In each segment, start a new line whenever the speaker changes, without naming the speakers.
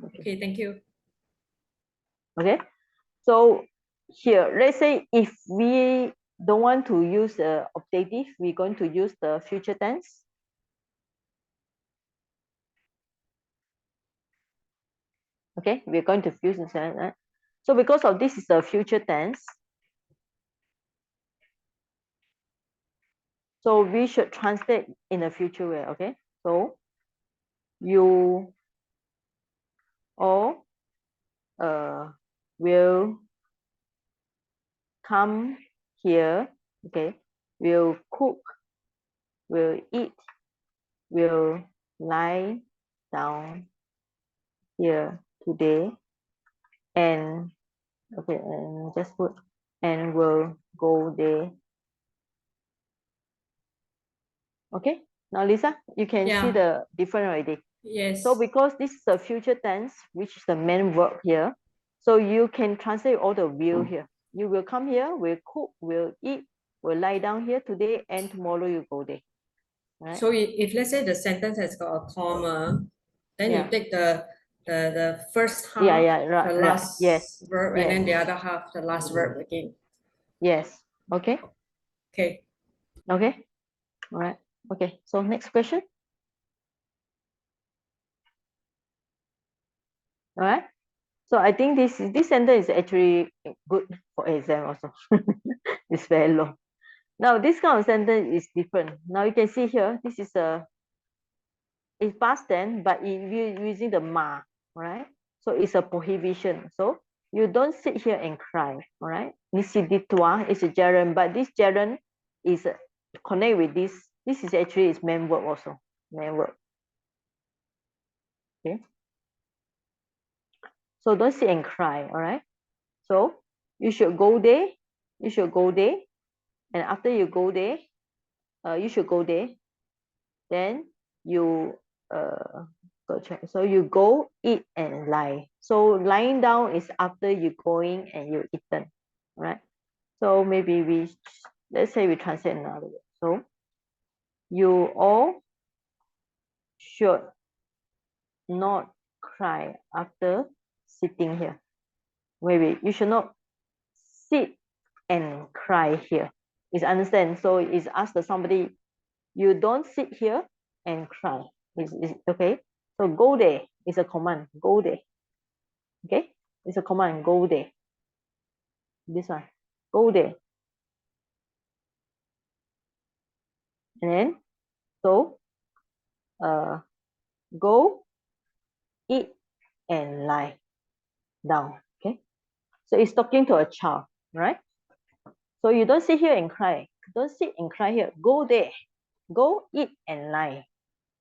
Okay, thank you.
Okay, so here, let's say if we don't want to use the optative, we're going to use the future tense. Okay, we're going to use this. So because of this is the future tense, so we should translate in a future way. Okay, so you all will come here. Okay, will cook, will eat, will lie down here today, and okay, and just put and will go there. Okay, now Lisa, you can see the difference already.
Yes.
So because this is a future tense, which is the main verb here, so you can translate all the will here. You will come here, will cook, will eat, will lie down here today, and tomorrow you go there. Right?
So if let's say the sentence has got a comma, then you take the first half,
right,
the
right.
last
Yes,
verb, and
yes,
then the other half, the last verb again.
yes. Okay,
Okay.
okay, all right. Okay, so next question. All right. So I think this sentence is actually good for exam also. It's very long. Now this kind of sentence is different. Now you can see here, this is it's past tense, but we're using the ma, right? So it's a prohibition. So you don't sit here and cry, all right? Nisiditua is a gerund, but this gerund is connect with this. This is actually its main verb also, main verb. Okay. So don't sit and cry, all right? So you should go there. You should go there, and after you go there, you should go there. Then you go check. So you go, eat, and lie. So lying down is after you going and you eaten, right? So maybe let's say we translate another way. So you all should not cry after sitting here. Maybe you should not sit and cry here. Is understand? So it's asked somebody, you don't sit here and cry. Is okay? So go there is a command. Go there. Okay? It's a command. Go there. This one. Go there. And then so go, eat, and lie down. Okay? So it's talking to a child, right? So you don't sit here and cry. Don't sit and cry here. Go there. Go, eat, and lie.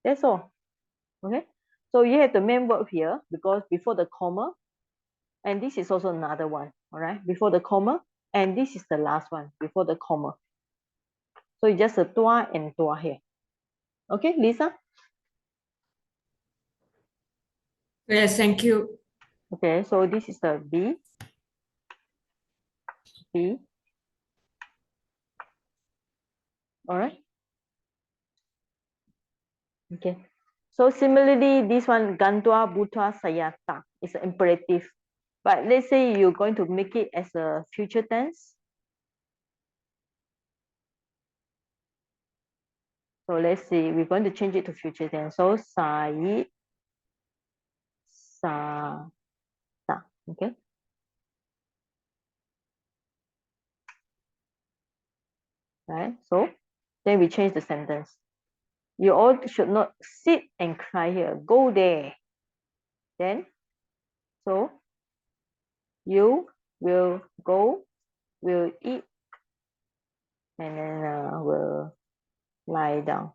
That's all. Okay? So you have the main verb here because before the comma, and this is also another one, all right, before the comma, and this is the last one before the comma. So it's just a tua and tua here. Okay, Lisa?
Yes, thank you.
Okay, so this is the B. All right. Okay. So similarly, this one, gantua, butua, sayata, is an imperative. But let's say you're going to make it as a future tense. So let's see, we're going to change it to future tense. So sai, sa, ta. Okay. Right. So then we change the sentence. You all should not sit and cry here. Go there. Then, so you will go, will eat, and then will lie down.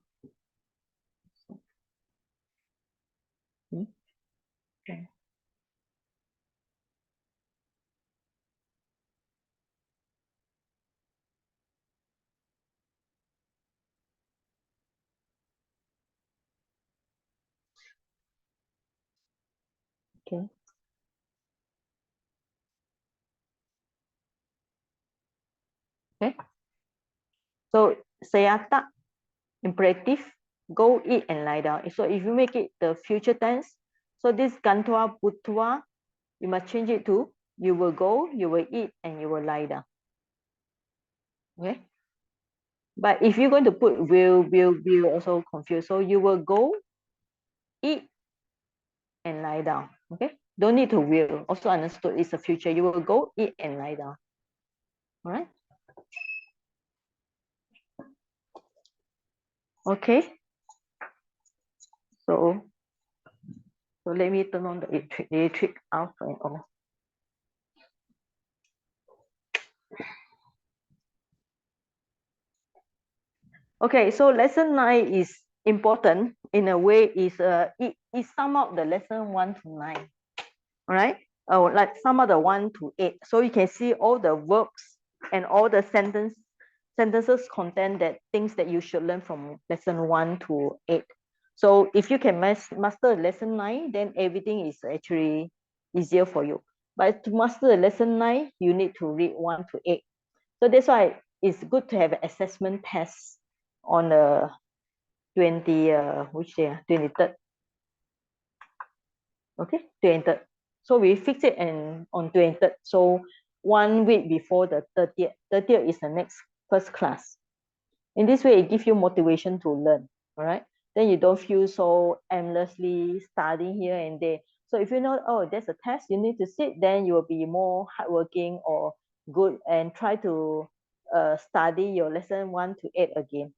Okay. Okay. Okay. So saya tak imperative, go eat and lie down. So if you make it the future tense, So this gantwa butwa, you must change it to you will go, you will eat, and you will lie down. Okay. But if you're going to put will also confuse. So you will go, eat, and lie down. Okay. Don't need to will. Also understood it's a future. You will go, eat, and lie down. All right. Okay. So let me turn on the electric off and on. Okay, so lesson 9 is important in a way. It sum up the lesson 1 to 9. All right. Oh, like sum up the 1 to 8. So you can see all the verbs and all the sentences contain that things that you should learn from lesson 1 to 8. So if you can master lesson 9, then everything is actually easier for you. But to master the lesson 9, you need to read 1 to 8. So that's why it's good to have an assessment test on the 23rd. Okay, 23rd. So we fix it on 23rd. So 1 week before the 30th. 30th is the next first class. In this way, it gives you motivation to learn. All right. Then you don't feel so aimlessly studying here and there. So if you know, oh, there's a test, you need to sit, then you will be more hardworking or good and try to study your lesson 1 to 8 again.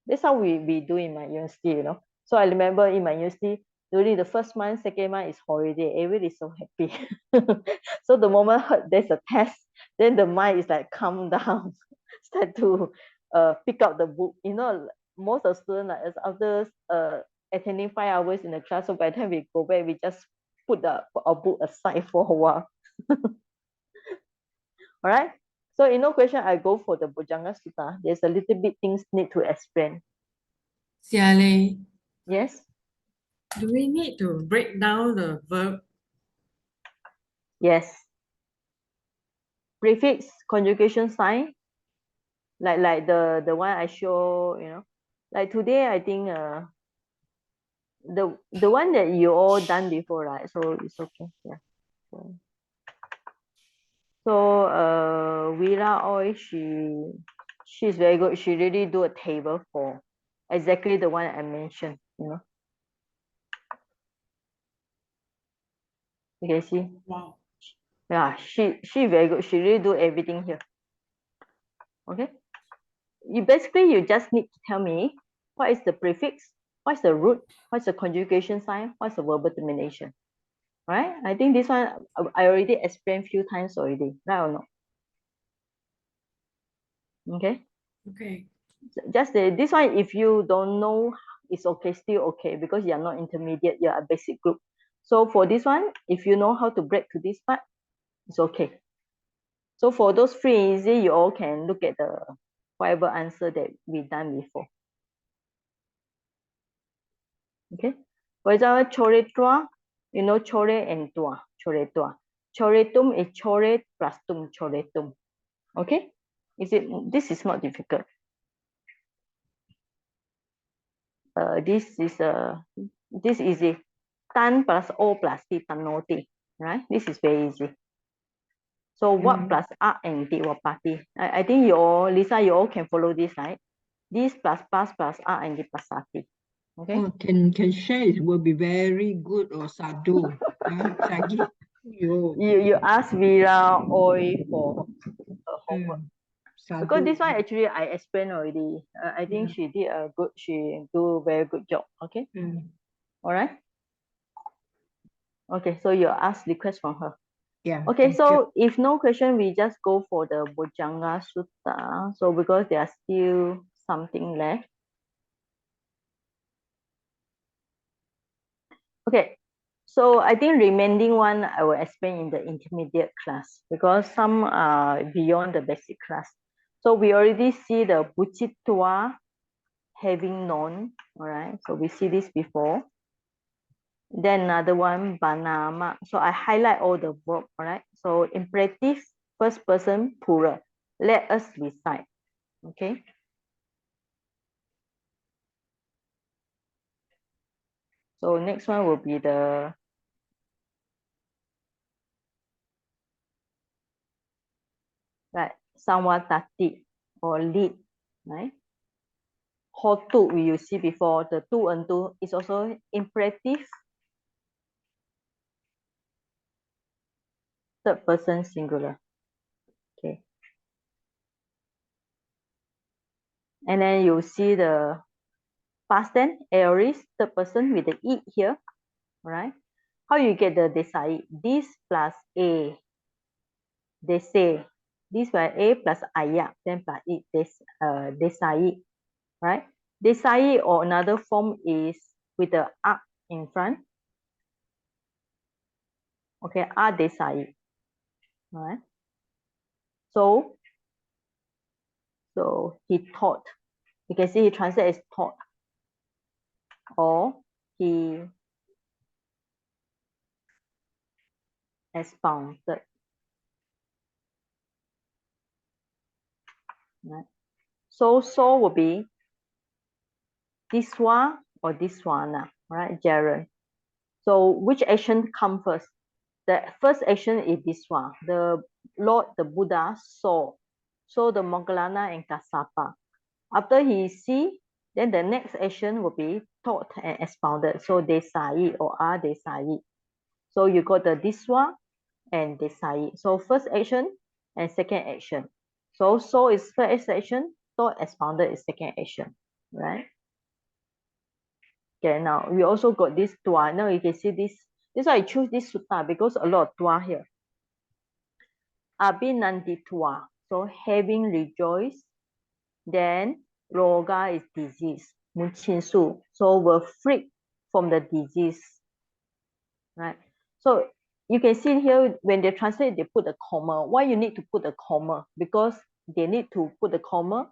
That's how we do in my university, you know. So I remember in my university, during the first month, second month is holiday. Everybody is so happy. So the moment heard there's a test, then the mind is like calm down, start to pick up the book. You know, most of students like after attending 5 hours in the class, so by the time we go back, we just put our book aside for a while. All right. So in no question, I go for the Bojjhanga Sutta. There's a little bit things need to explain.
Xiale,
Yes.
do we need to break down the verb?
Yes. Prefix, conjugation sign, like the one I show, you know. Like today, I think the one that you all done before, right? So it's okay. Yeah. So Vira Oil, she's very good. She really do a table for exactly the one I mentioned, you know. You can see.
Wow.
Yeah, she very good. She really do everything here. Okay. You just need to tell me what is the prefix, what's the root, what's the conjugation sign, what's the verbal termination. Right? I think this one I already explained few times already, right or not? Okay.
Okay.
Just this one, if you don't know, it's okay, still okay, because you're not intermediate, you're a basic group. So for this one, if you know how to break to this part, it's okay. So for those free and easy, you all can look at the whatever answer that we done before. Okay. For example, chore tua, you know chore and tua, chore tua. Chore tum is chore plus tum, chore tum. Okay. This is not difficult. This is easy. Tan plus O plus T, tanoti. Right? This is very easy. So what plus A and D what party? I think Lisa, you all can follow this, right? This plus A and D plus Sati. Okay.
Oh, can share, it will be very good, or Sadu. Sagi.
You ask Vera Oi for her homework. Because this one actually I explained already. I think she do a very good job. Okay. All right. Okay, so you ask request from her.
Yeah.
Okay, so if no question, we just go for the Bojjhanga Sutta. So because there are still something left. Okay, so I think remaining one I will explain in the intermediate class because some are beyond the basic class. So we already see the Buchitwa having known. All right, so we see this before. Then another one, Banama. So I highlight all the verb, all right? So imperative, first person, plural. Let us recite, okay? So next one will be the right? Samwatati or lead, right? Hotu, we you see before, the tu and tu is also imperative. Third person singular. Okay. And then you see the past tense, aorist, third person with the it here, right? How you get the desai? This plus a, they say. This by a plus ayak, then plus it, desai, right? Desai or another form is with the up in front. Okay, a desai, right? So he taught. You can see he translates as taught, or he expounded. Right? So will be this one or this one, right, Jaron? So which action comes first? The first action is this one. The Lord, the Buddha saw the Moggallana and Kassapa. After he see, then the next action will be taught and expounded. So desai or desai. So you got the this one and desai. So first action and second action. So is first action, taught expounded is second action, right? Okay, now we also got this tua. Now you can see this. This why I choose this sutta because a lot of tua here. Abhinandi tua. So having rejoiced, then roga is disease. Munchinsu. So we're free from the disease. Right. So you can see here when they translate, they put a comma. Why you need to put a comma? Because they need to put a comma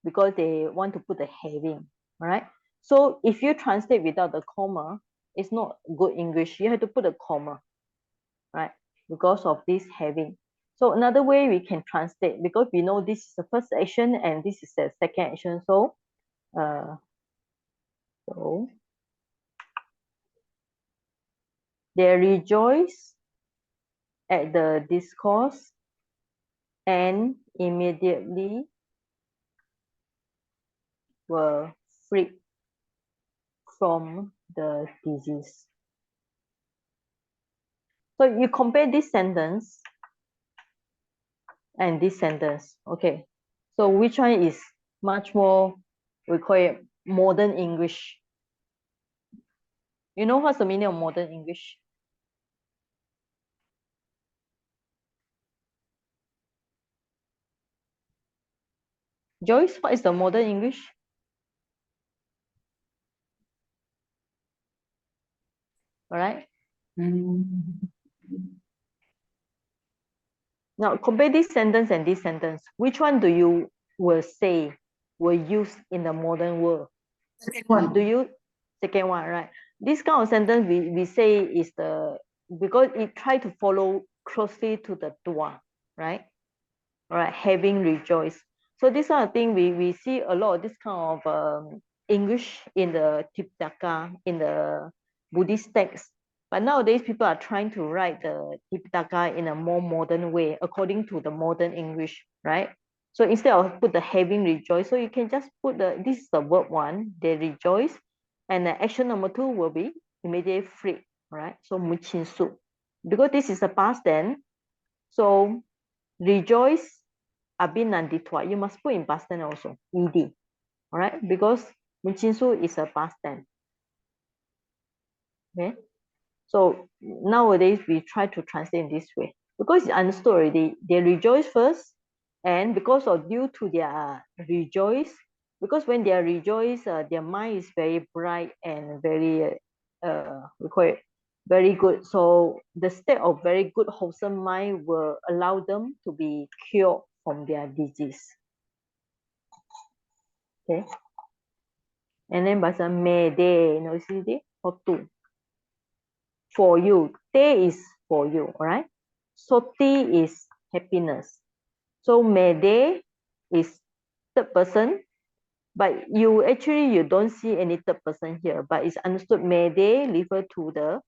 because they want to put the having. Right. So if you translate without the comma, it's not good English. You have to put a comma, right? Because of this having. So another way we can translate, because we know this is the first action and this is the second action. So they rejoice at the discourse and immediately were freed from the disease. So you compare this sentence and this sentence. Okay. So which one is much more, we call it modern English? You know what's the meaning of modern English? Joyce, what is the modern English? All right. Now compare this sentence and this sentence. Which one do you will say will use in the modern world? Second one. Do you? Second one, right? This kind of sentence we say is the, because it try to follow closely to the dua, right? All right, having rejoiced. So this kind of thing we see a lot of this kind of English in the Tipitaka, in the Buddhist text. But nowadays people are trying to write the Tipitaka in a more modern way, according to the modern English, right? So instead of put the having rejoice, so you can just put this is the verb one, they rejoice, and the action number two will be immediately free, right? So muchinsu. Because this is the past tense, so rejoice abhinanditwa. You must put in past tense also, ed, all right? Because muchinsu is a past tense. Okay. So nowadays we try to translate in this way because it's understood already. They rejoice first, and because of due to their rejoice, because when they are rejoice, their mind is very bright and very we call it very good. So the state of very good wholesome mind will allow them to be cured from their disease. Okay. And then bahasa mede, you see the hotu. For you. Te is for you, all right? Soti is happiness. So mede is third person, but you don't see any third person here, but it's understood mede refer to the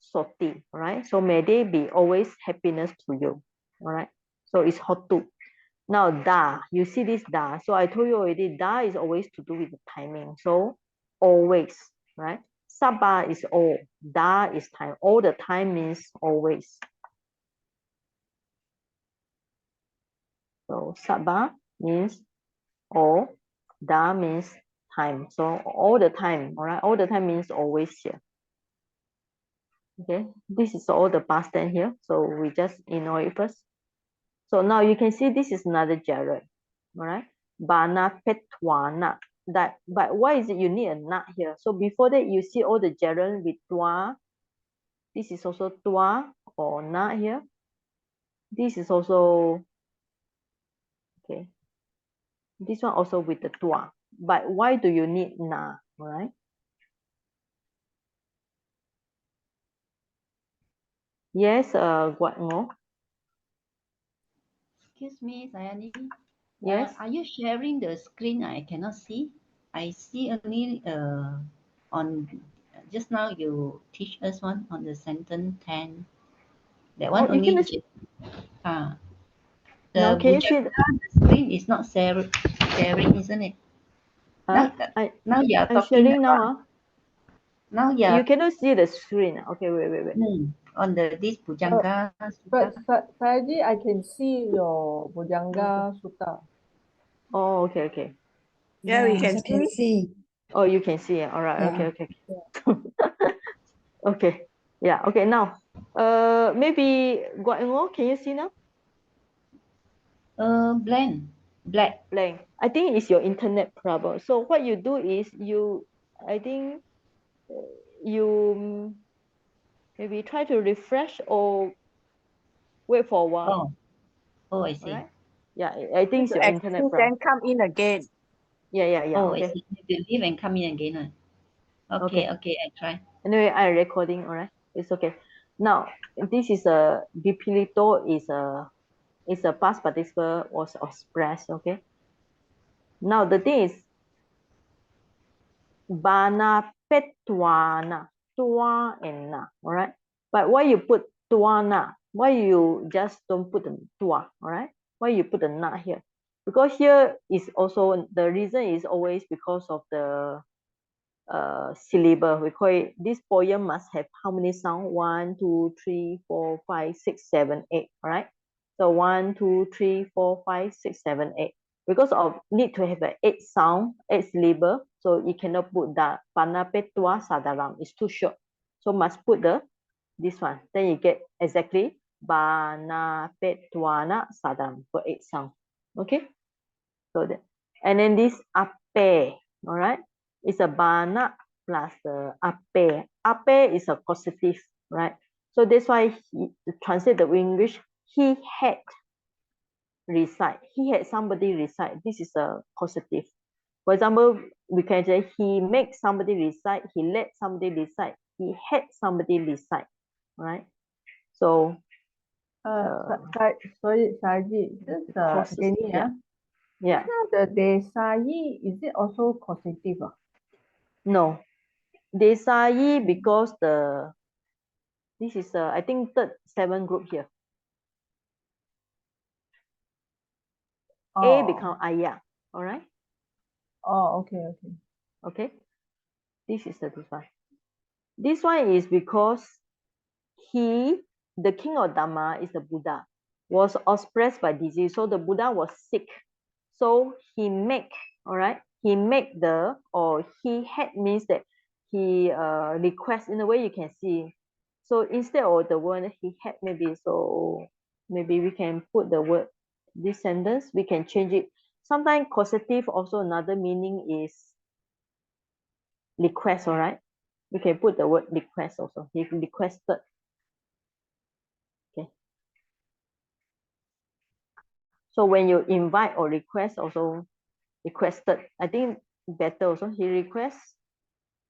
soti, all right? So mede be always happiness to you, all right? So it's hotu. Now da, you see this da. So I told you already, da is always to do with the timing. So always, right? Sabah is all, da is time. All the time means always. So sabah means all, da means time. So all the time, all right? All the time means always here. Okay, this is all the past tense here. So we just ignore it first. So now you can see this is another gerund, all right? Bana petwana. That, but why is it you need a na here? So before that, you see all the gerund with tua. This is also tua or na here. This is also, okay. This one also with the tua. But why do you need na, all right? Yes, what more?
Excuse me, Sayani.
Yes.
Are you sharing the screen? I cannot see. I see only on just now you teach us one on the sentence 10. That one
Oh, you
only.
can
The
now can you see
Bojjhanga, the screen is not sharing, isn't it? Now, now you are
I'm
talking
sharing now.
about. Now you
You
are
cannot see the screen. Okay, wait.
on this Bojjhanga
But
Sutta.
Saji, I can see your Bojjhanga Sutta.
Oh, okay.
Yeah, we can
can
see.
see.
Oh, you can see it. All right.
Yeah.
Okay. Okay. Yeah. Okay. Now, maybe Guango, can you see now?
Black.
Blank. I think it's your internet problem. So what you do is I think you maybe try to refresh or wait for a while.
I see.
All right. Yeah, I think it's your internet problem.
Then come in again.
Yeah.
Oh,
Okay.
I see. You leave and come in again. Okay, I try.
Anyway, I'm recording. All right. It's okay. Now, this is a dipilito is a past participle was expressed. Okay. Now the thing is bana petuana, tua and na. All right. But why you put tuana? Why you just don't put the tua? All right. Why you put the na here? Because here is also the reason is always because of the syllable. We call it, this poem must have how many sound? 1, 2, 3, 4, 5, 6, 7, 8. All right. So 1, 2, 3, 4, 5, 6, 7, 8. Because of need to have an 8 sound, 8 syllable. So you cannot put that panapetua sadaram. It's too short. So must put this one. Then you get exactly banapetuana sadaram for 8 sound. Okay. So that, and then this ape. All right. It's a bana plus the ape. Ape is a causative, right? So that's why to translate the English, he had recite. He had somebody recite. This is a causative. For example, we can say he makes somebody recite, he let somebody recite, he had somebody recite, right? So
Sorry, Saji, just again,
yeah.
The Desai, is it also causative?
No, Desai because this is I think third 7 group here. A become ayah. All right.
Oh, okay.
Okay. This is this one. This one is because the king of Dhamma is the Buddha, was oppressed by disease. So the Buddha was sick. So he make, all right, he make or he had means that he request in a way you can see. So instead of the word he had maybe, so maybe we can put the word, this sentence, we can change it. Sometimes causative also another meaning is request, all right? We can put the word request also. He requested. Okay. So when you invite or request also requested, I think better also. He requests.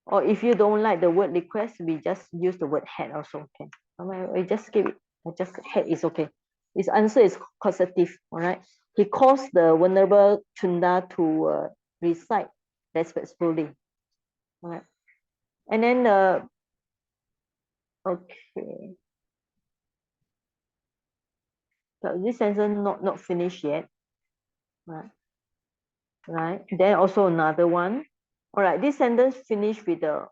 Or if you don't like the word request, we just use the word had also. Okay. We just give it. Just had is okay. His answer is causative. All right. He caused the Venerable Chunda to recite respectfully. All right. And then okay. So this sentence not finished yet. right? Right. Then also another one. All right. This sentence finished with the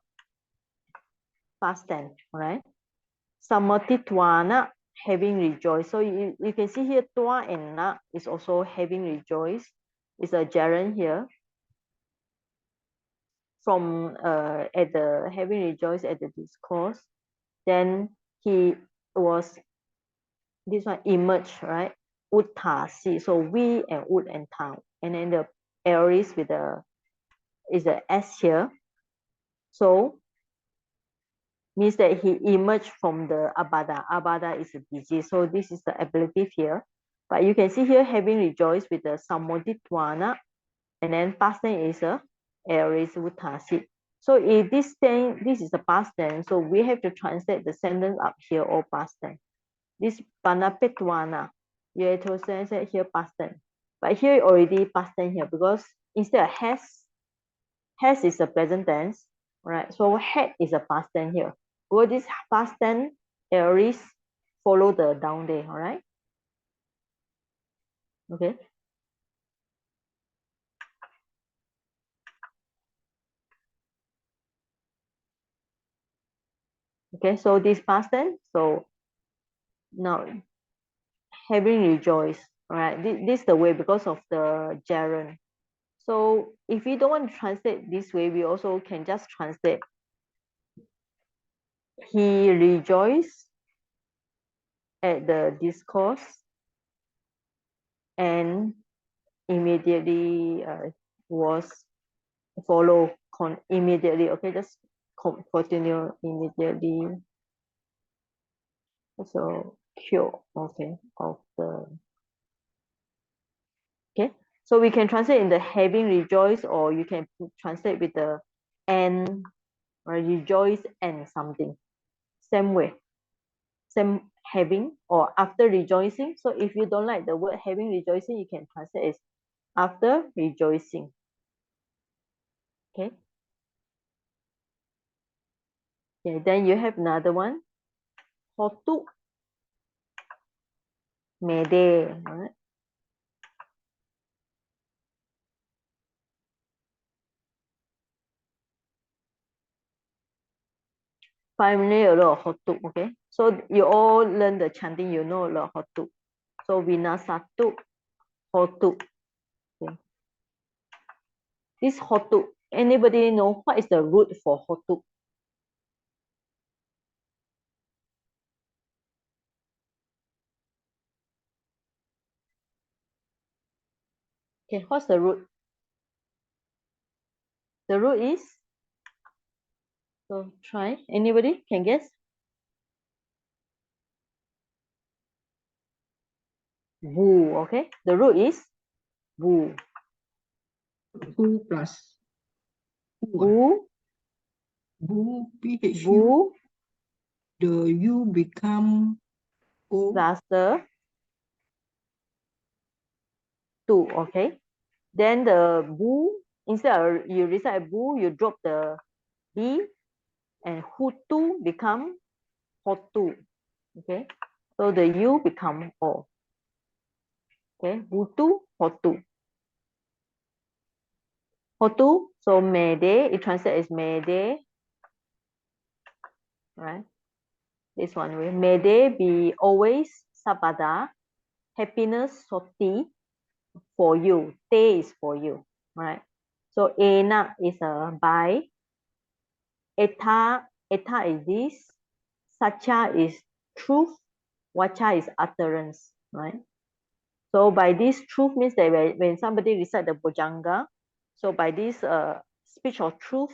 past tense. All right. Samati tuana, having rejoiced. So you can see here tua and na is also having rejoiced. It's a gerund here. From at the having rejoiced at the discourse. Then he was this one emerged, right? Uttasi. So we and ut and ta. And then the aorist with the is the s here. So means that he emerged from the abada. Abada is a disease. So this is the ablative here. But you can see here having rejoiced with the samoditwana, and then past tense is a aorist uttasi. So if this thing, this is the past tense, so we have to translate the sentence up here or past tense. This panapetwana, you have to translate here past tense. But here already past tense here because instead of has is a present tense, right? So had is a past tense here. Will this past tense aorist follow the down there, all right? Okay. Okay, so this past tense, so now having rejoiced, all right? This is the way because of the gerund. So if we don't want to translate this way, we also can just translate he rejoiced at the discourse and immediately was follow immediately. Okay, just continue immediately. So cure, okay, of the okay. So we can translate in the having rejoiced, or you can translate with the and or rejoice and something. Same way. Same having or after rejoicing. So if you don't like the word having rejoicing, you can translate as after rejoicing. Okay. Okay, then you have another one. Hotu mede. Right? Finally, a lot of hotu. Okay. So you all learn the chanting, you know a lot of hotu. So vinasatu hotu. Okay. This hotu, anybody know what is the root for hotu? Okay, what's the root? The root is, so try, anybody can guess? Wu, okay? The root is wu.
2 plus
Wu,
Boo, PHU,
wu
the U become O.
plus the 2, okay? Then the bu, instead of you recite bu, you drop the B, and hutu become hotu, okay? So the U become O, okay? Hutu, hotu. Hotu, so mede, it translates as mede, right? This one way. Mede be always sabada, happiness soti for you. Te is for you, right? So ena is a by. Eta is this. Sacha is truth. Vacha is utterance, right? So by this truth means that when somebody recite the Bojjhanga, so by this speech of truth,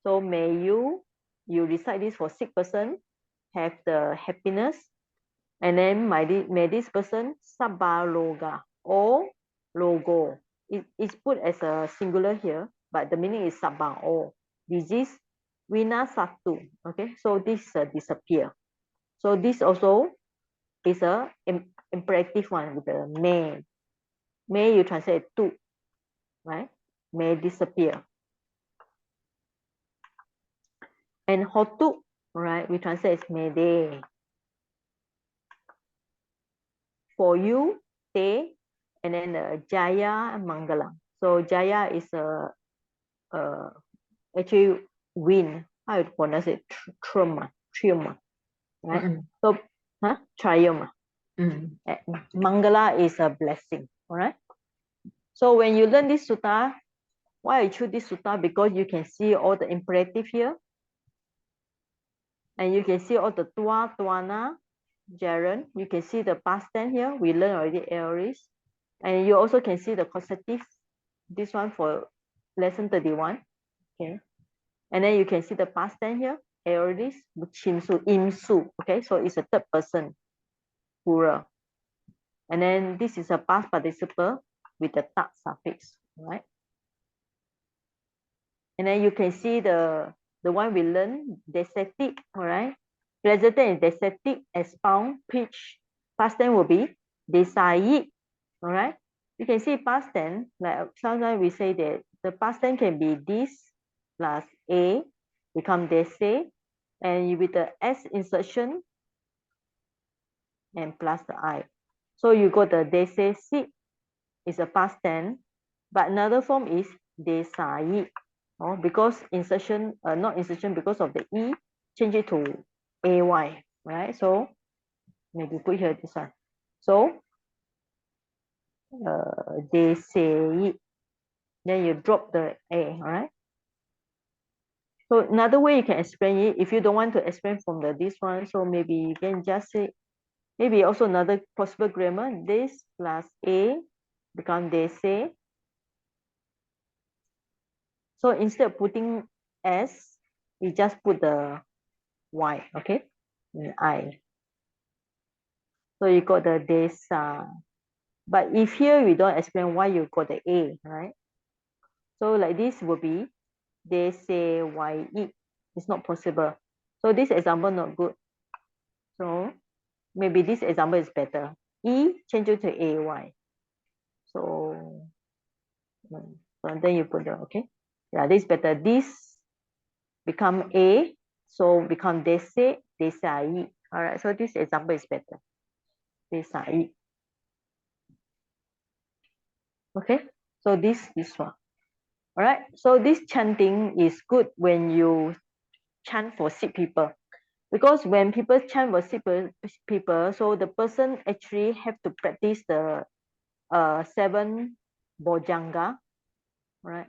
so may you recite this for sick person, have the happiness, and then may this person sabba loga or logo. It's put as a singular here, but the meaning is sabba or disease. Vina satu. Okay, so this disappear. So this also is a imperative one with the may. May you translate to, right? May disappear. And hotu, right? We translate as may they. For you, they, and then Jaya and Mangala. So Jaya is actually win. How you pronounce it? Triumph, right? So, triumph. Mangala is a blessing. All right. So when you learn this sutta, why I choose this sutta? Because you can see all the imperative here, and you can see all the tua, tuana, gerund. You can see the past tense here. We learned already aorist, and you also can see the causative. This one for lesson 31. Okay, and then you can see the past tense here. Aorist, chimsu, imsu. Okay, so it's a third person plural, and then this is a past participle with the ta suffix. Right. And then you can see the one we learned, desetic, all right? Present tense is desetic, expound, preach. Past tense will be desai, all right? You can see past tense, like sometimes we say that the past tense can be this plus a, become dese, and with the s insertion and plus the I. So you got the desesi is a past tense, but another form is desai. Oh, because insertion, not insertion, because of the E, change it to AY, right? So maybe put here this one. So they say it, then you drop the A, all right? So another way you can explain it, if you don't want to explain from this one, so maybe you can just say, maybe also another possible grammar, this plus A become they say. So instead of putting S, we just put the Y, okay? I. So you got the desa. But if here we don't explain why you got the A, right? So like this will be they say why it. It's not possible. So this example not good. So maybe this example is better. E change it to AY. So then you put the okay. Yeah, this is better. This become A, so become dese, desai. All right, so this example is better. Desai. Okay, so this one. All right, so this chanting is good when you chant for sick people, because when people chant for sick people, so the person actually have to practice the 7 Bojjhanga, right?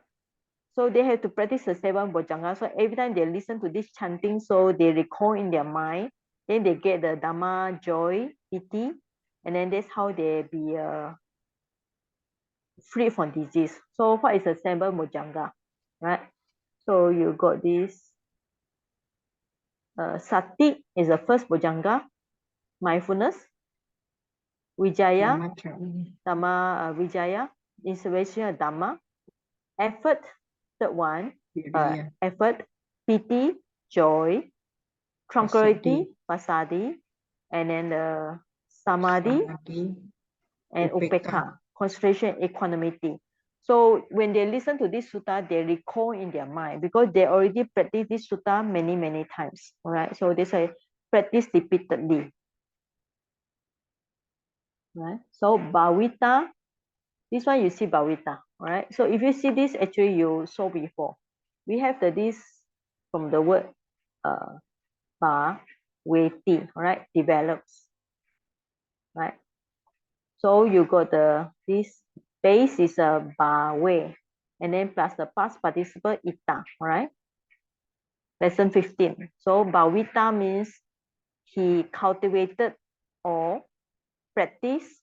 So they have to practice the 7 Bojjhanga. So every time they listen to this chanting, so they recall in their mind, then they get the Dhamma joy, piti, and then that's how they be free from disease. So what is the 7 Bojjhanga, right? So you got this sati is the first Bojjhanga, mindfulness, vijaya, Dhamma vijaya, inspiration of Dhamma, effort, third one, effort, piti, joy, tranquility, pasadi, and then the samadhi and upeka, concentration, equanimity. So when they listen to this sutta, they recall in their mind because they already practiced this sutta many, many times. All right. So they say practice repeatedly. Right. So bhavita, this one you see bhavita. All right. So if you see this, actually you saw before. We have this from the word bhaveti. All right. Develops. Right. So you got this base is a bawe, and then plus the past participle ita, all right? Lesson 15. So bhavita means he cultivated or practiced.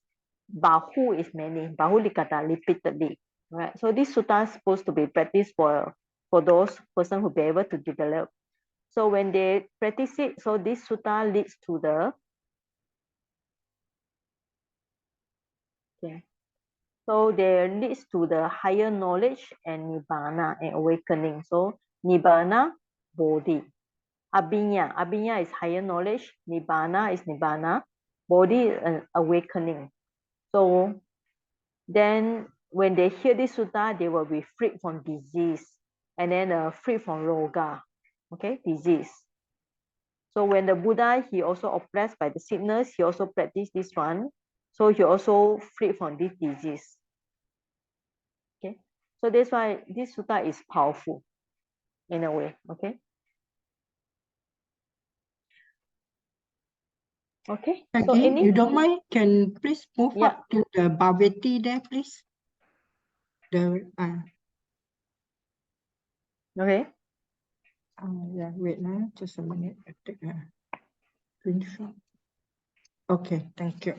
Bahu is many. Bahulikata, repeatedly. Right? So this sutta is supposed to be practiced for those person who be able to develop. So when they practice it, so this sutta leads to the so there leads to the higher knowledge and nibbana and awakening. So nibbana, bodhi. Abhinya is higher knowledge. Nibbana is nibbana. Bodhi is awakening. So then when they hear this sutta, they will be freed from disease and then freed from roga, okay, disease. So when the Buddha, he also oppressed by the sickness, he also practiced this one. So you also free from this disease. Okay, so that's why this sutta is powerful in a way. Okay. Okay. So
Again,
any,
you don't mind? Can please move
yeah.
up to the Bhavati there, please?
Okay.
Yeah, wait now, just a minute. I take a screenshot. Okay, thank you.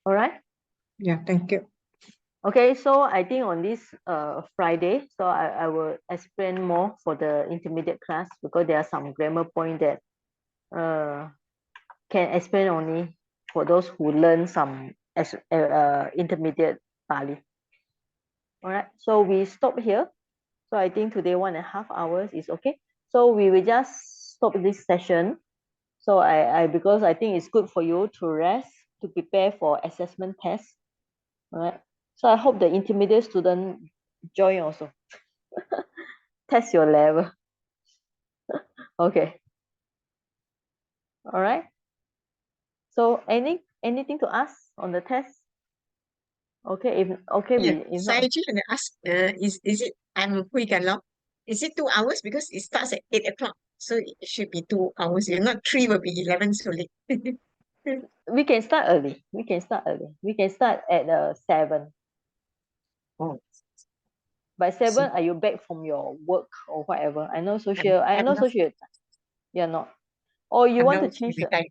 All right.
Yeah, thank you.
Okay, so I think on this Friday, so I will explain more for the intermediate class because there are some grammar point that can explain only for those who learn some intermediate Pali. All right, so we stop here. So I think today 1.5 hours is okay. So we will just stop this session. So because I think it's good for you to rest, to prepare for assessment test. All right. So I hope the intermediate student join also. Test your level. Okay. All right. So anything to ask on the test? Okay, if okay,
Yeah.
if
So I
not,
actually want to ask, is it I'm quick and long? Is it 2 hours? Because it starts at 8 o'clock. So it should be 2 hours. If not, 3 will be 11 so late.
we can start early. We can start early. We can start at 7.
Oh,
By 7,
see.
are you back from your work or whatever? I know
I'm,
social. I
I'm
know
not,
social. You're not. Or you
I'm
want to
not
change the?
retired.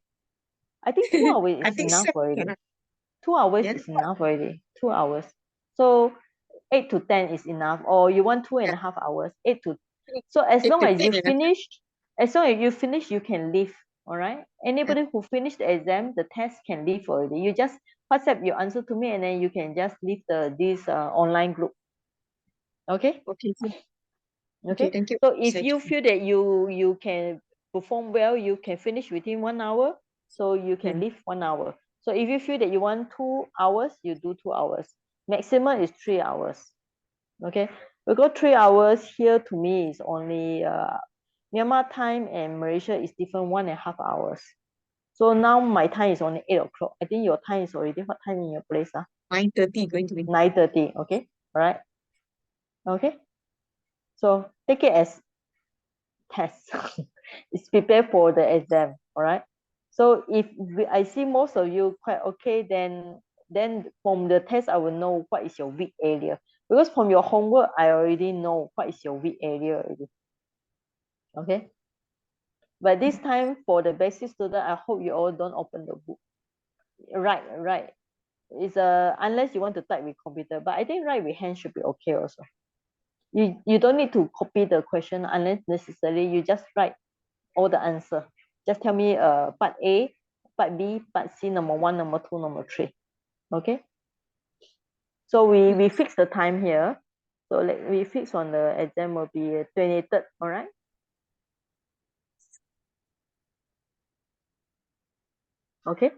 I think 2 hours
I
is
think
enough
7
already.
cannot.
2 hours
Yeah,
is enough already. 2 hours. So 8 to 10 is enough. Or you want 2.5 hours? 8 to. So as
8
long
to
as
10
you
enough.
finish, you can leave. All right. Anybody who finished the exam, the test can leave already. You just WhatsApp your answer to me, and then you can just leave this online group. Okay.
Okay, so, okay,
Okay.
thank you.
So if
So,
you feel that you can perform well, you can finish within 1 hour. So you can leave 1 hour. So if you feel that you want 2 hours, you do 2 hours. Maximum is 3 hours. Okay. Because 3 hours here to me is only Myanmar time and Malaysia is different 1.5 hours. So now my time is only 8 o'clock. I think your time is already what time in your place?
9:30 going to be.
9:30. Okay. All right. Okay. So take it as test. It's prepare for the exam. All right. So if I see most of you quite okay, then from the test I will know what is your weak area. Because from your homework I already know what is your weak area already. Okay. But this time for the basic student, I hope you all don't open the book. Right. It's unless you want to type with computer, but I think write with hand should be okay also. You don't need to copy the question unless necessary. You just write all the answer. Just tell me part A, part B, part C, number 1, number 2, number 3. Okay. So we fix the time here. So we fix on the exam will be 23rd. All right. Okay.